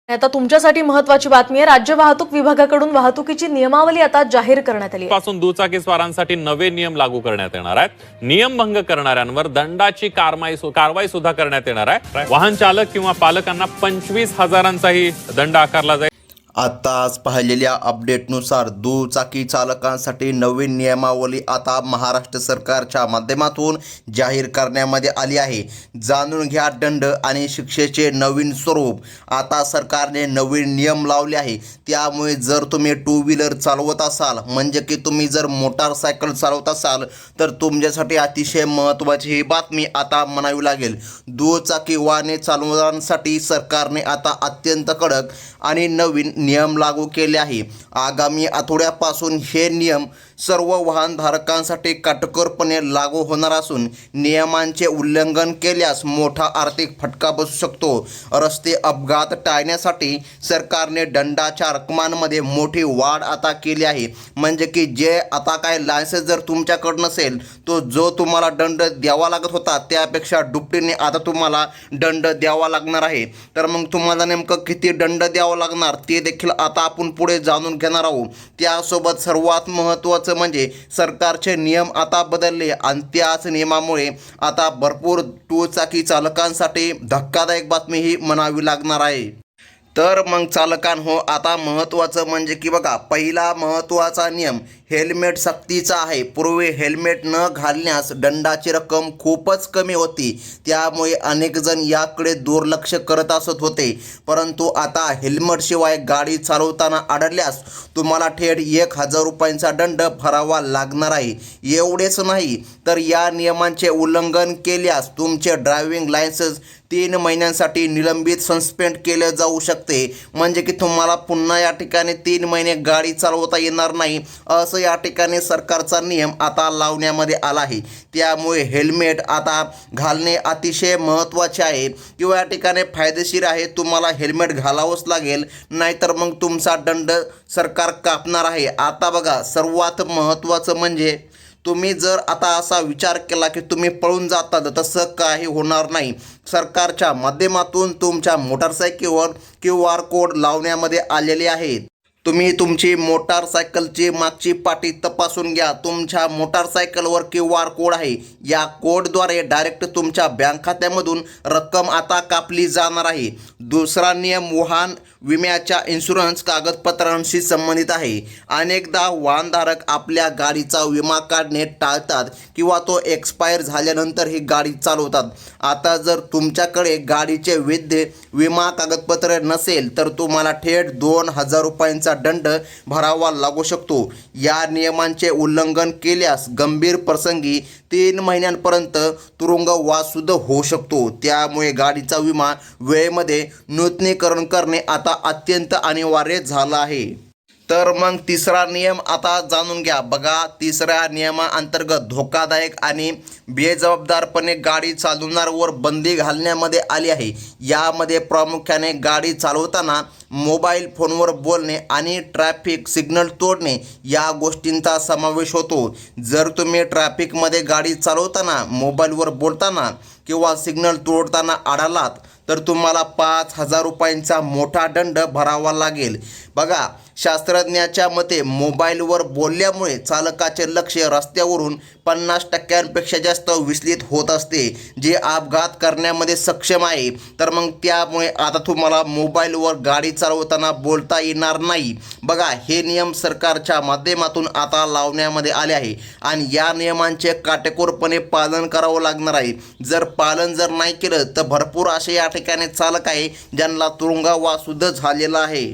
आता तुमच्यासाठी महत्त्वाची बातमी आहे। राज्य वाहतूक विभागाकडून वाहतुकीची नियमावली आता जाहीर करण्यात आली आहे। पासून दुचाकी स्वारांसाठी नवे नियम लागू करण्यात येणार आहेत। नियम भंग करणाऱ्यांवर दंडाची कारवाई सुद्धा करण्यात येणार आहे। वाहन चालक किंवा पालकांना 25,000चाही दंड आकारला जाईल। आताच पाहिलेल्या अपडेटनुसार दुचाकी चालकांसाठी नवीन नियमावली आता महाराष्ट्र सरकारच्या माध्यमातून जाहीर करण्यामध्ये आली आहे। जाणून घ्या दंड आणि शिक्षेचे नवीन स्वरूप। आता सरकारने नवीन नियम लावले आहे। त्यामुळे जर तुम्ही टू व्हीलर चालवत असाल, म्हणजे की तुम्ही जर मोटारसायकल चालवत असाल, तर तुमच्यासाठी अतिशय महत्त्वाची ही बातमी आता म्हणावी लागेल। दुचाकी वाहने चालवणाऱ्यांसाठी सरकारने आता अत्यंत कडक आणि नवीन नियम लागू केले आहे। आगामी आठवड्यापासून हे नियम सर्व वाहनधारकांसाठी काटेकोरपणे लागू होणार असून नियमांचे उल्लंघन केल्यास मोठा आर्थिक फटका बसू शकतो। रस्ते अपघात टाळण्यासाठी सरकारने दंडाच्या रकमांमध्ये मोठी वाढ आता केली आहे। म्हणजे की जे आता काय लायसन्स जर तुमच्याकडे नसेल, तो जो तुम्हाला दंड द्यावा लागत होता त्यापेक्षा दुपटीने आता तुम्हाला दंड द्यावा लागणार आहे। तर मग तुम्हाला नेमकं किती दंड द्यावा लागणार ते देखील आता आपण पुढे जाणून घेणार आहोत। त्यासोबत सर्वात महत्त्वाचं म्हणजे सरकारचे नियम आता बदलले आणि त्याच नियमामुळे आता भरपूर दुचाकी चालकांसाठी धक्कादायक बातमी ही म्हणावी लागणार आहे। तर मग चालकांनो, आता महत्त्वाचं म्हणजे की बघा, पहिला महत्त्वाचा नियम हेल्मेट सक्तीचा आहे। पूर्वी हेल्मेट न घालण्यास दंडाची रक्कम खूपच कमी होती, त्यामुळे अनेक जण याकडे दुर्लक्ष करत असत होते। परंतु आता हेल्मेटशिवाय गाडी चालवताना आढळल्यास तुम्हाला थेट 1,000 रुपयांचा दंड भरावा लागणार आहे। एवढेच नाही तर या नियमांचे उल्लंघन केल्यास तुमचे ड्रायव्हिंग लायसन्स 3 महिन्यांसाठी निलंबित सस्पेंड केले जाऊ शकते। म्हणजे की तुम्हाला पुन्हा या ठिकाणी 3 महिने गाडी चालवता येणार नाही, असं या ठिकाणी सरकारचा नियम आता लावण्यामध्ये आला आहे। त्यामुळे हेल्मेट आता घालणे अतिशय महत्त्वाचे आहे किंवा या ठिकाणी फायदेशीर आहे। तुम्हाला हेल्मेट घालावंच लागेल, नाहीतर मग तुमचा दंड सरकार कापणार आहे। आता बघा, सर्वात महत्त्वाचं म्हणजे तुम्ही जर आता असा विचार केला की तुम्ही पळून जाता, तर तसं काही होणार नाही। सरकारच्या माध्यमातून तुमच्या मोटारसायकलवर QR कोड लावण्यामध्ये आलेले आहेत। तुम्ही तुमची मोटारसायकलची मागची पाटी तपासून घ्या। तुमच्या मोटारसायकलवर QR कोड आहे। या कोडद्वारे डायरेक्ट तुमच्या बँक खात्यामधून रक्कम आता कापली जाणार आहे। दुसरा नियम वाहन विम्याच्या इन्शुरन्स कागदपत्रांशी संबंधित आहे। अनेकदा वाहनधारक आपल्या गाडीचा विमा काढणे टाळतात किंवा तो एक्सपायर झाल्यानंतर ही गाडी चालवतात। आता जर तुमच्याकडे गाडीचे वैध विमा कागदपत्र नसेल, तर तुम्हाला थेट 2,000 रुपयांचा दंड भरावा लागू शकतो। या नियमांचे उल्लंघन केल्यास गंभीर प्रसंगी 3 महिन्यांपर्यंत तुरुंगवास सुद्धा होऊ शकतो। त्यामुळे गाडीचा विमा वेळेमध्ये नूतनीकरण करणे आता अत्यंत अनिवार्य झालं आहे। तर मग तिसरा नियम आता जाणून घ्या। बघा, तिसऱ्या नियमाअंतर्गत धोकादायक आणि बेजबाबदारपणे गाडी चालवणाऱ्यांवर बंदी घालण्यामध्ये आली आहे। यामध्ये प्रामुख्याने गाडी चालवताना मोबाईल फोनवर बोलणे आणि ट्रॅफिक सिग्नल तोडणे या गोष्टींचा समावेश होतो। जर तुम्ही ट्रॅफिकमध्ये गाडी चालवताना मोबाईलवर बोलताना किंवा सिग्नल तोडताना आढळलात, तर तुम्हाला 5,000 रुपयांचा मोठा दंड भरावा लागेल। बघा, शास्त्रज्ञाच्या मते मोबाईलवर बोलल्यामुळे चालकाचे लक्ष रस्त्यावरून 50% जास्त विचलित होत असते, जे अपघात करण्यामध्ये सक्षम आहे। तर मग त्यामुळे आता तुम्हाला मोबाईलवर गाडी चालवताना बोलता येणार नाही। बघा, हे नियम सरकारच्या माध्यमातून आता लावण्यामध्ये आले आहे आणि या नियमांचे काटेकोरपणे पालन करावं लागणार आहे। जर पालन नाही केलं, तर भरपूर असे या ठिकाणी चालक आहे ज्यांना तुरुंगवास सुद्धा झालेला आहे।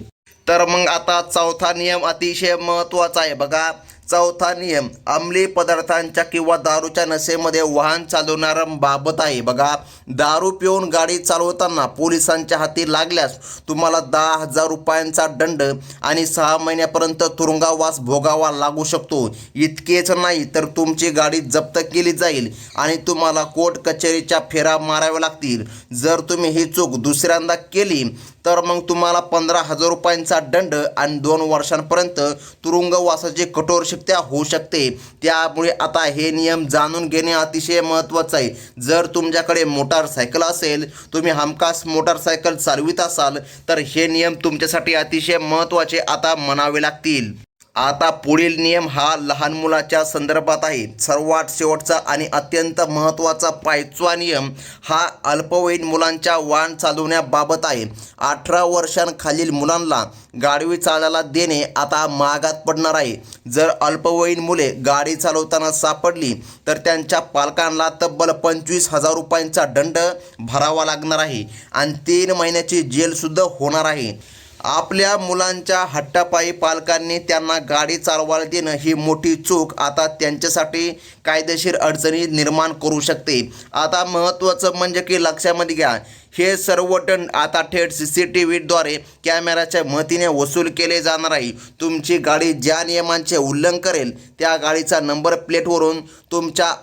तर मग आता चौथा नियम अतिशय महत्त्वाचा आहे। बघा, चौथा नियम अंमली पदार्थांच्या किंवा दारूच्या नशेमध्ये वाहन चालवणाऱ्यांबाबत आहे। बघा, दारू पिऊन गाडी चालवताना पोलिसांच्या हाती लागल्यास तुम्हाला 10,000 रुपयांचा दंड आणि 6 महिन्यापर्यंत तुरुंगवास भोगावा लागू शकतो। इतकेच नाही तर तुमची गाडी जप्त केली जाईल आणि तुम्हाला कोर्ट कचेरीच्या फेऱ्या माराव्या लागतील। जर तुम्ही ही चूक दुसऱ्यांदा केली तर मग तुम्हाला 15,000 रुपयांचा दंड आणि 2 वर्षांपर्यंत तुरुंगवासाची कठोर शिक्षा होऊ शकते. त्यामुळे आता हे नियम जाणून घेणे अतिशय महत्त्वाचं आहे. जर तुमच्याकडे मोटारसायकल असेल, तुम्ही हमखास मोटारसायकल चालवित असाल, तर हे नियम तुमच्यासाठी अतिशय महत्त्वाचे आता म्हणावे लागतील. आता पुढील नियम हा लहान मुलाच्या संदर्भात आहे. सर्वात शेवटचा आणि अत्यंत महत्त्वाचा 5वा नियम हा अल्पवयीन मुलांच्या वाहन चालवण्याबाबत आहे. 18 वर्षांखालील मुलांना गाडी चालवायला देणे आता महागात पडणार आहे. जर अल्पवयीन मुले गाडी चालवताना सापडली तर त्यांच्या पालकांना तब्बल 25,000 रुपयांचा दंड भरावा लागणार आहे आणि 3 महिन्याची जेलसुद्धा होणार आहे. आपल्या मुलांच्या हट्टापायी पालकांनी त्यांना गाडी चालवायला देणं ही मोठी चूक आता त्यांच्यासाठी कायदेशीर अडचणी निर्माण करू शकते. आता महत्त्वाचं म्हणजे की लक्षामध्ये घ्या, हे सर्व दंड आता थेट CCTVद्वारे कॅमेऱ्याच्या मदतीने वसूल केले जाणार आहे. तुमची गाडी ज्या नियमांचे उल्लंघन करेल त्या गाडीचा नंबर प्लेटवरून तुमच्या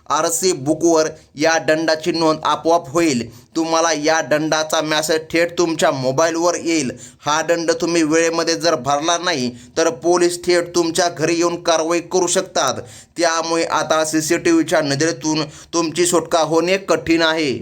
RC बुकवर या दंडाची नोंद आपोआप होईल. तुम्हाला या दंडाचा मेसेज थेट तुमच्या मोबाईलवर येईल. हा दंड तुम्ही वेळेमध्ये जर भरला नाही तर पोलीस थेट तुमच्या घरी येऊन कारवाई करू शकतात. त्यामुळे आता CCTVच्या नजरेतून तुमची सुटका होणे कठीण आहे.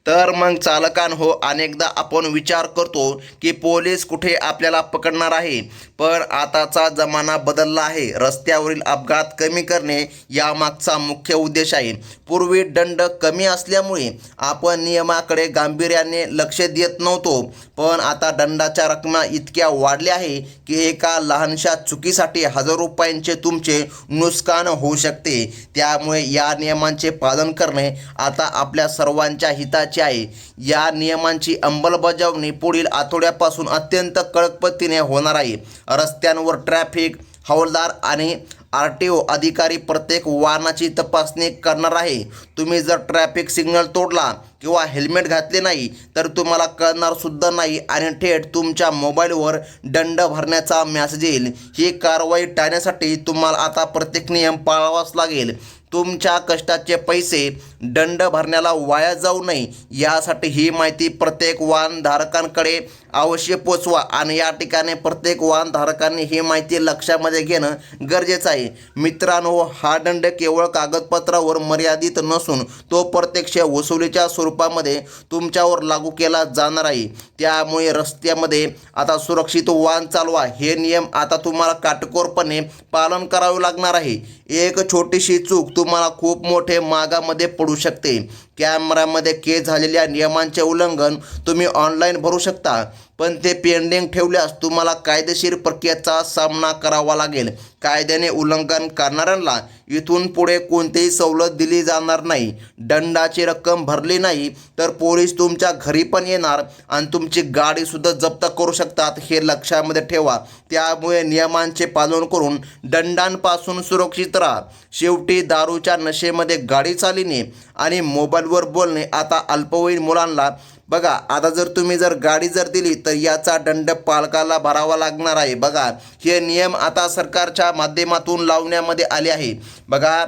तर मग चालकांनो, अनेकदा आपण विचार करतो की पोलीस कुठे आपल्याला पकडणार आहे, पण आताचा जमाना बदलला आहे. रस्त्यावरील अपघात कमी करणे यामागचा मुख्य उद्देश आहे. पूर्वी दंड कमी असल्यामुळे आपण नियमाकडे गांभीर्याने लक्ष देत नव्हतो, पण आता दंडाच्या रकमा इतक्या वाढल्या आहे की एका लहानशा चुकीसाठी 1000 रुपयांचे तुमचे नुकसान होऊ शकते. त्यामुळे या नियमांचे पालन करणे आता आपल्या सर्वांच्या हिताचे आहे. या नियमांची अंमलबजावणी पुढील आठवड्यापासून अत्यंत कडक पद्धतीने होणार आहे. रस्त्यांवर ट्रॅफिक हवालदार आणि RTO अधिकारी प्रत्येक वाहनाची तपासणी करणार आहे. तुम्ही जर ट्रॅफिक सिग्नल तोडला किंवा हेल्मेट घातले नाही तर तुम्हाला कळणार सुद्धा नाही आणि थेट तुमच्या मोबाईलवर दंड भरण्याचा मेसेज येईल. ही कारवाई टाळण्यासाठी तुम्हाला आता प्रत्येक नियम पाळावाच लागेल. तुमच्या कष्टाचे पैसे दंड भरण्याला वाया जाऊ नये यासाठी ही माहिती प्रत्येक वाहनधारकांकडे अवश्य पोचवा आणि या ठिकाणी प्रत्येक वाहनधारकांनी ही माहिती लक्षामध्ये घेणं गरजेचं आहे. मित्रांनो, हा दंड केवळ कागदपत्रावर मर्यादित नसून तो प्रत्यक्ष वसुलीच्या स्वरूपामध्ये तुमच्यावर लागू केला जाणार आहे. त्यामुळे रस्त्यामध्ये आता सुरक्षित वाहन चालवा हे नियम आता तुम्हाला काटेकोरपणे पालन करावे लागणार आहे. एक छोटीशी चूक तुम्हाला खूप मोठे मागामध्ये पडू शकते. कॅमेऱ्यामध्ये केस झालेल्या नियमांचे उल्लंघन तुम्ही ऑनलाईन भरू शकता, पण ते पेंडिंग ठेवल्यास तुम्हाला कायदेशीर प्रक्रियेचा सामना करावा लागेल. कायद्याने उल्लंघन करणाऱ्यांना इथून पुढे कोणतीही सवलत दिली जाणार नाही. दंडाची रक्कम भरली नाही तर पोलीस तुमच्या घरी पण येणार आणि तुमची गाडीसुद्धा जप्त करू शकतात, हे लक्षामध्ये ठेवा. त्यामुळे नियमांचे पालन करून दंडांपासून सुरक्षित राहा. शेवटी दारूच्या नशेमध्ये गाडी चालविणे आणि मोबाईलवर बोलणे आता अल्पवयीन मुलांना बघा, आता जर तुम्ही गाडी दिली तर याचा दंड पालकाला भरावा लागणार आहे. बघा, हे नियम आता सरकारच्या माध्यमातून लावण्यामध्ये आले आहे. बघा,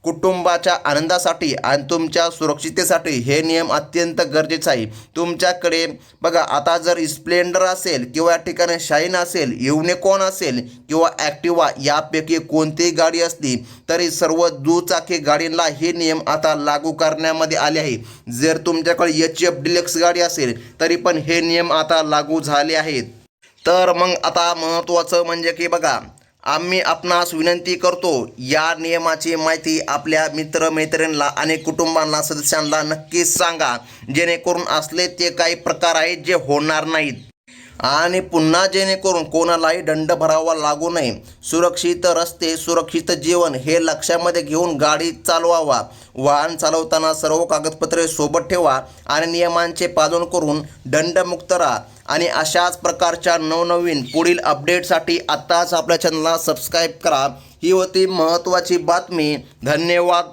कुटुंबाच्या आनंदासाठी आणि तुमच्या सुरक्षिततेसाठी हे नियम अत्यंत गरजेचं आहे. तुमच्याकडे बघा, आता जर स्प्लेंडर असेल किंवा या ठिकाणी शाईन असेल, युनिकॉर्न असेल किंवा ॲक्टिवा यापैकी कोणतीही गाडी असली तरी सर्व दुचाकी गाडींना हे नियम आता लागू करण्यामध्ये आले आहे. जर तुमच्याकडे HF डिलक्स गाडी असेल तरी पण हे नियम आता लागू झाले आहेत. तर मग आता महत्त्वाचं म्हणजे की बघा, आम्ही आपणास विनंती करतो, या नियमाची माहिती आपल्या मित्रमैत्रिणींना आणि कुटुंबांना सदस्यांना नक्कीच सांगा, जेणेकरून असले ते काही प्रकार आहेत जे होणार नाहीत आणि पुन्हा जेणेकरून कोणालाही दंड भरावा लागू नये. सुरक्षित रस्ते सुरक्षित जीवन हे लक्षामध्ये घेऊन गाडी चालवावा. वाहन चालवताना सर्व कागदपत्रे सोबत ठेवा आणि नियमांचे पालन करून दंडमुक्त राहा. आणि अशाच प्रकारच्या नवनवीन पुढील अपडेटसाठी आत्ताच आपल्या चॅनलला सबस्क्राईब करा. ही होती महत्त्वाची बातमी. धन्यवाद.